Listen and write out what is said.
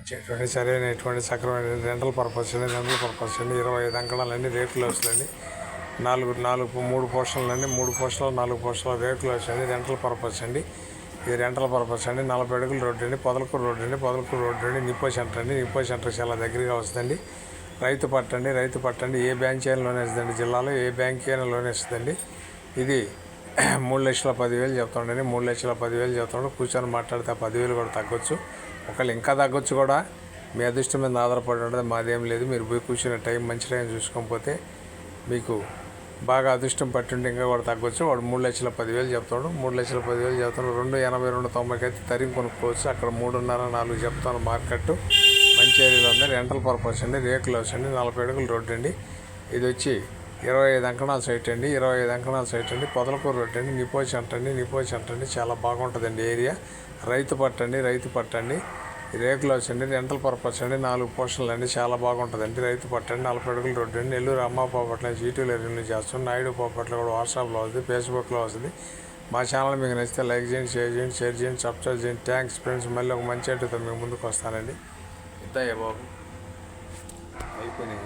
ఇచ్చేటువంటి సరైనటువంటి సక్రమైన rental purpose అండి. 25 అంకణాలండి, రేకుల హౌస్లండి. 3 పోర్షన్లండి, 3 పోర్షన్లు 4 పోర్షన్ల రేకుల హౌస్ అండి. రెంటల్ పర్పస్ అండి. ఇది రెంటల్ పర్పస్ అండి. 40 అడుగుల రోడ్డు అండి. పొదలకూరు రోడ్డు అండి. నిప్పో సెంటర్ అండి. నిప్పో సెంటర్ చాలా దగ్గరగా వస్తుందండి. రైతు పట్టండి. ఏ బ్యాంక్ అయినా లోన్ ఇస్తుందండి. జిల్లాలో ఏ బ్యాంక్ అయినా లోన్ ఇస్తుందండి. ఇది 3,10,000 చెప్తాండి. 3,10,000 చెప్తాడు. కూర్చొని మాట్లాడితే 10,000 కూడా తగ్గొచ్చు. ఒకళ్ళు ఇంకా తగ్గొచ్చు కూడా. మీ అదృష్టం మీద ఆధారపడి ఉంటుంది. మాదేం లేదు. మీరు పోయి కూర్చునే టైం మంచి టైం చూసుకోకపోతే మీకు బాగా అదృష్టం పట్టుంటే ఇంకా కూడా తగ్గొచ్చు. వాడు 3,10,000 చెప్తాడు. 3,10,000 చెప్తాడు. 2,82,90 అయితే తరిగి కొనుక్కోవచ్చు. అక్కడ 3.5-4 చెప్తాను. మార్కెట్ మంచి ఏరియాలో ఉంది. రెంటల్ పర్పస్ అండి. రేకుల హౌస్ అండి. 40 అడుగుల రోడ్డు అండి. ఇది వచ్చి 25 అంకణాల సైట్ అండి. 25 అంకణాల సైట్ అండి. పొదలకూరు రోడ్డు అండి. నిప్పో సెంటర్ అండి. చాలా బాగుంటుందండి ఏరియా. రైతు పట్టండి. రేకుల హౌస్ అండి. రెంటల్ పర్పస్ అండి. 4 పోర్షన్లు అండి. చాలా బాగుంటుందండి. రైతు పట్టండి. 40 అడుగుల రోడ్డు అండి. నెల్లూరు అమ్మ పాపట్ల జీటీలో రిన్యూ చేస్తాం. నాయుడు పాపట్ల కూడా వాట్సాప్లో వస్తుంది, ఫేస్బుక్లో వస్తుంది. మా ఛానల్ మీకు నచ్చితే లైక్ చేయండి, షేర్ చేయండి, సబ్స్క్రైబ్ చేయండి. Thanks friends. మళ్ళీ ఒక మంచి ఐటెంతో మీకు ముందుకు వస్తానండి. ఇద్దయ్యా బాబు అయిపోయినాయి.